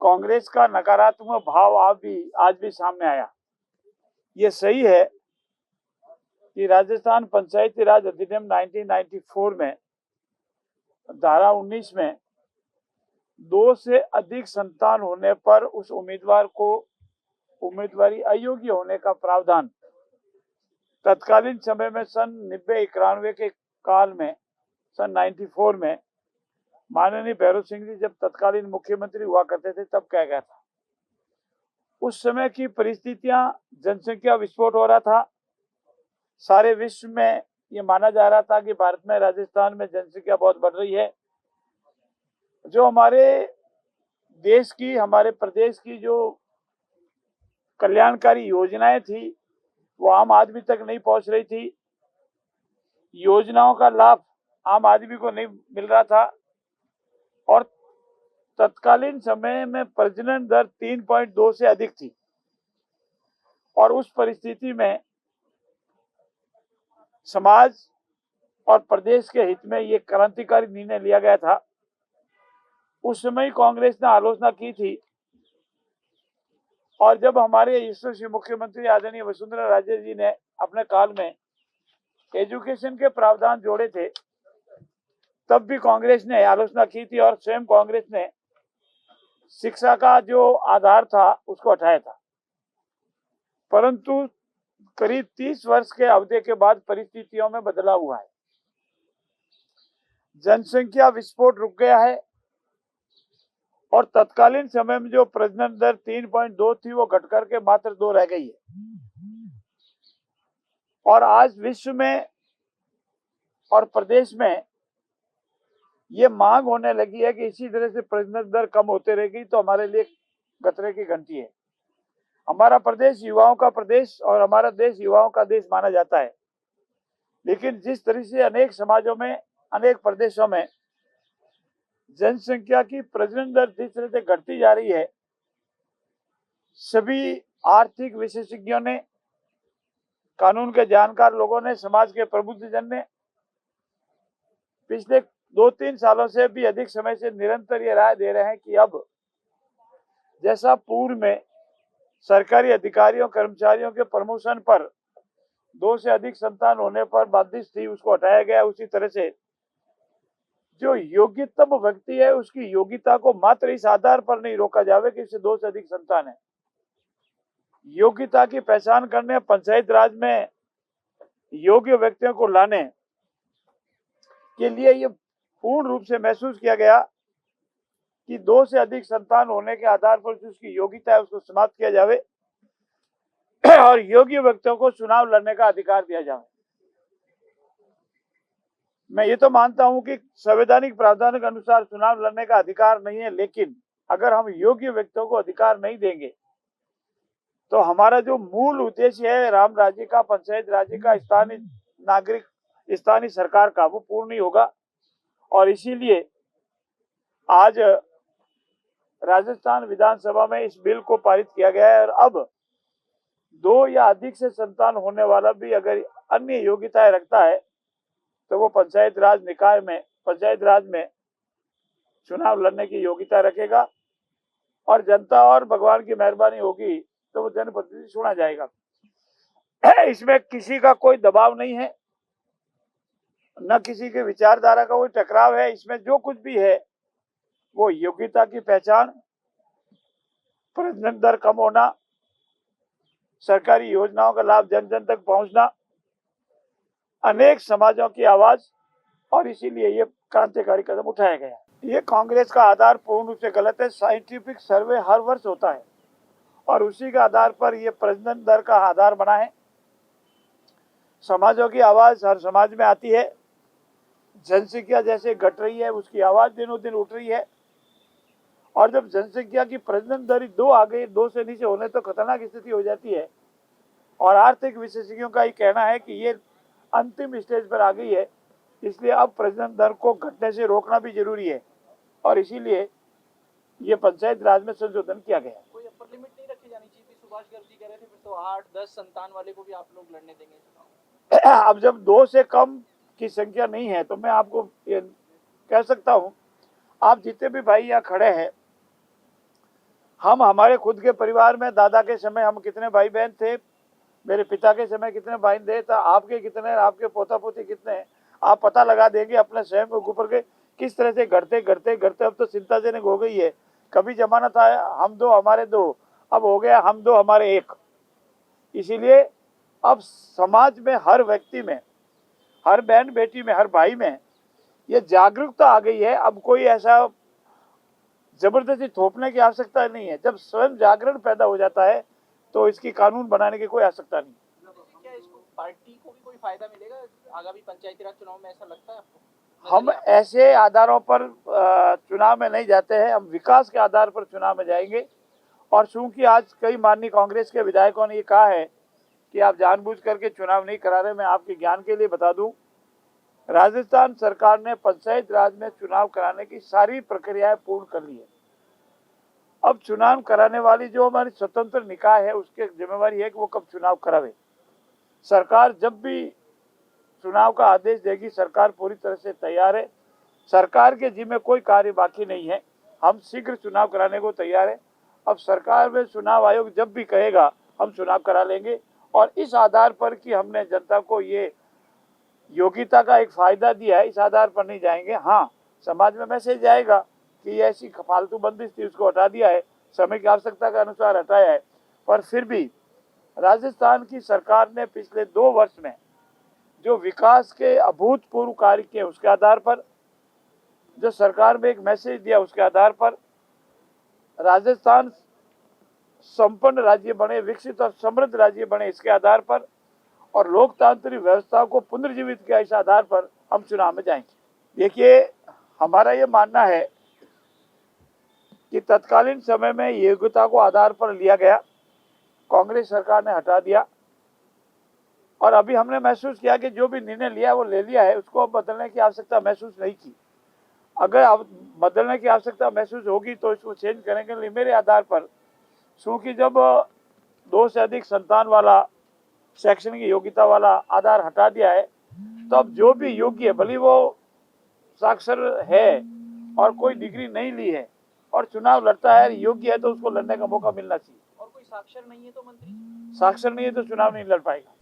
कांग्रेस का नकारात्मक भाव आज भी सामने आया। ये सही है कि राजस्थान पंचायती राज अधिनियम 1994 में धारा 19 में 2 से अधिक संतान होने पर उस उम्मीदवार को उम्मीदवारी अयोग्य होने का प्रावधान तत्कालीन समय में सन 90-91 के काल में सन 94 में माननीय भैरव सिंह जी जब तत्कालीन मुख्यमंत्री हुआ करते थे तब कहा गया था। उस समय की परिस्थितियां, जनसंख्या विस्फोट हो रहा था। सारे विश्व में ये माना जा रहा था कि भारत में, राजस्थान में जनसंख्या बहुत बढ़ रही है। जो हमारे देश की, हमारे प्रदेश की जो कल्याणकारी योजनाएं थी वो आम आदमी तक नहीं पहुंच रही थी। योजनाओं का लाभ आम आदमी को नहीं मिल रहा था और तत्कालीन समय में प्रजनन दर 3.2 से अधिक थी। और उस परिस्थिति में समाज और प्रदेश के हित में ये क्रांतिकारी निर्णय लिया गया था। उस समय कांग्रेस ने आलोचना की थी और जब हमारे यशस्वी मुख्यमंत्री आदरणीय वसुंधरा राजे जी ने अपने काल में एजुकेशन के प्रावधान जोड़े थे तब भी कांग्रेस ने आलोचना की थी और स्वयं कांग्रेस ने शिक्षा का जो आधार था उसको हटाया था। परंतु करीब 30 वर्ष के अवधि के बाद परिस्थितियों में बदलाव हुआ है। जनसंख्या विस्फोट रुक गया है और तत्कालीन समय में जो प्रजनन दर 3.2 थी वो घटकर के मात्र 2 रह गई है। और आज विश्व में और प्रदेश में ये मांग होने लगी है कि इसी तरह से प्रजनन दर कम होते रहेगी तो हमारे लिए खतरे की घंटी है। हमारा प्रदेश युवाओं का प्रदेश और हमारा देश युवाओं का देश माना जाता है, लेकिन जिस तरह से अनेक समाजों में, अनेक प्रदेशों में जनसंख्या की प्रजनन दर जिस तरह से घटती जा रही है, सभी आर्थिक विशेषज्ञों ने, कानून के जानकार लोगों ने, समाज के प्रबुद्धजन ने पिछले 2-3 सालों से भी अधिक समय से निरंतर ये राय दे रहे हैं कि अब जैसा पूर्व में सरकारी अधिकारियों, कर्मचारियों के प्रमोशन पर 2 से अधिक संतान होने पर बाधित थी, उसको हटाया गया। उसी तरह से जो योग्यतम व्यक्ति है उसकी योग्यता को मात्र इस आधार पर नहीं रोका जावे कि इससे 2 से अधिक संतान है। योग्यता की पहचान करने, पंचायत राज में योग्य व्यक्तियों को लाने के लिए ये पूर्ण रूप से महसूस किया गया कि 2 से अधिक संतान होने के आधार पर उसकी योग्यता है उसको समाप्त किया जावे और योग्य व्यक्तियों को चुनाव लड़ने का अधिकार दिया जावे। मैं ये तो मानता हूं कि संवैधानिक प्रावधान के अनुसार चुनाव लड़ने का अधिकार नहीं है, लेकिन अगर हम योग्य व्यक्तियों को अधिकार नहीं देंगे तो हमारा जो मूल उद्देश्य है राम राज्य का, पंचायत राज्य का, स्थानीय नागरिक, स्थानीय सरकार का, वो पूर्ण नहीं होगा। और इसीलिए आज राजस्थान विधानसभा में इस बिल को पारित किया गया है और अब 2 या अधिक से संतान होने वाला भी अगर अन्य योग्यताएं रखता है तो वो पंचायत राज निकाय में, पंचायत राज में चुनाव लड़ने की योग्यता रखेगा और जनता और भगवान की मेहरबानी होगी तो वो जनप्रतिनिधि चुना जाएगा। इसमें किसी का कोई दबाव नहीं है, न किसी के विचारधारा का कोई टकराव है। इसमें जो कुछ भी है वो योग्यता की पहचान, प्रजनन दर कम होना, सरकारी योजनाओं का लाभ जन जन तक पहुंचना, अनेक समाजों की आवाज, और इसीलिए ये क्रांतिकारी कदम उठाया गया। ये कांग्रेस का आधार पूर्ण रूप से गलत है। साइंटिफिक सर्वे हर वर्ष होता है और उसी के आधार पर ये प्रजनन दर का आधार बना है। समाजों की आवाज हर समाज में आती है। जनसंख्या जैसे घट रही है उसकी आवाज दिनों दिन उठ रही है और जब जनसंख्या की प्रजनन दर 2 आ गई, 2 से नीचे होने तो खतरनाक स्थिति हो जाती है। और आर्थिक विशेषज्ञों का ये कहना है कि ये अंतिम स्टेज पर आ गई है, इसलिए अब प्रजनन दर को घटने से रोकना भी जरूरी है और इसीलिए ये पंचायत राज में संशोधन किया गया। कोई अपर लिमिट नहीं रखी जानी चाहिए। सुभाष गर्ग जी कह रहे थे फिर तो 8-10 संतान वाले को भी आप लोग लड़ने देंगे। अब जब 2 से कम की संख्या नहीं है तो मैं आपको ये कह सकता हूं, आप जितने भी भाई यहाँ खड़े हैं हम हमारे खुद के परिवार में दादा के समय हम कितने भाई बहन थे, मेरे पिता के समय कितने भाई थे, तो आपके कितने, आपके पोता पोती कितने हैं, आप पता लगा देंगे अपने स्वयं के ऊपर के किस तरह से घटते घटते घटते अब तो चिंताजनक हो गई है। कभी जमाना था हम दो हमारे दो, अब हो गया हम दो हमारे एक। इसीलिए अब समाज में हर व्यक्ति में, हर बहन बेटी में, हर भाई में ये जागरूकता आ गई है। अब कोई ऐसा जबरदस्ती थोपने की आवश्यकता नहीं है। जब स्वयं जागरण पैदा हो जाता है तो इसकी कानून बनाने की कोई आवश्यकता नहीं। क्या इसको पार्टी को भी कोई फायदा मिलेगा आगामी पंचायती राज चुनाव में, ऐसा लगता है आपको? हम ऐसे आधारों पर चुनाव में नहीं जाते हैं, हम विकास के आधार पर चुनाव में जाएंगे। और चूंकि आज कई माननीय कांग्रेस के विधायकों ने ये कहा है कि आप जानबूझ करके चुनाव नहीं करा रहे, मैं आपके ज्ञान के लिए बता दूं, राजस्थान सरकार ने पंचायत राज में चुनाव कराने की सारी प्रक्रियाएं पूर्ण कर ली है। अब चुनाव कराने वाली जो हमारी स्वतंत्र निकाय है उसकी जिम्मेवारी है कि वो कब चुनाव करावे। सरकार जब भी चुनाव का आदेश देगी, सरकार पूरी तरह से तैयार है। सरकार के जिम्मे कोई कार्य बाकी नहीं है, हम शीघ्र चुनाव कराने को तैयार है। अब सरकार में चुनाव आयोग जब भी कहेगा हम चुनाव करा लेंगे। और इस आधार पर कि हमने जनता को ये योग्यता का एक फायदा दिया है, इस आधार पर नहीं जाएंगे। हाँ, समाज में मैसेज जाएगा कि ऐसी फालतू बंदिश थी उसको हटा दिया है, समय की आवश्यकता के अनुसार हटाया है। पर फिर भी राजस्थान की सरकार ने पिछले 2 वर्ष में जो विकास के अभूतपूर्व कार्य किए उसके आधार पर, जो सरकार में एक मैसेज दिया उसके आधार पर राजस्थान संपन्न राज्य बने, विकसित और समृद्ध राज्य बने, इसके आधार पर और लोकतांत्रिक व्यवस्था को पुनर्जीवित किया, इस आधार पर हम चुनाव में जाएंगे। देखिए, हमारा ये मानना है कि तत्कालीन समय में योग्यता को आधार पर लिया गया, कांग्रेस सरकार ने हटा दिया। और अभी हमने महसूस किया कि जो भी निर्णय लिया वो ले लिया है, उसको अब बदलने की आवश्यकता महसूस नहीं की। अगर अब बदलने की आवश्यकता महसूस होगी तो इसको चेंज करने के लिए मेरे आधार पर, क्योंकि जब 2 से अधिक संतान वाला शैक्षणिक योग्यता वाला आधार हटा दिया है, तो अब जो भी योग्य है, भले वो साक्षर है और कोई डिग्री नहीं ली है और चुनाव लड़ता है, योग्य है, तो उसको लड़ने का मौका मिलना चाहिए। और कोई साक्षर नहीं है तो मंत्री? साक्षर नहीं है तो चुनाव नहीं लड़ पाएगा।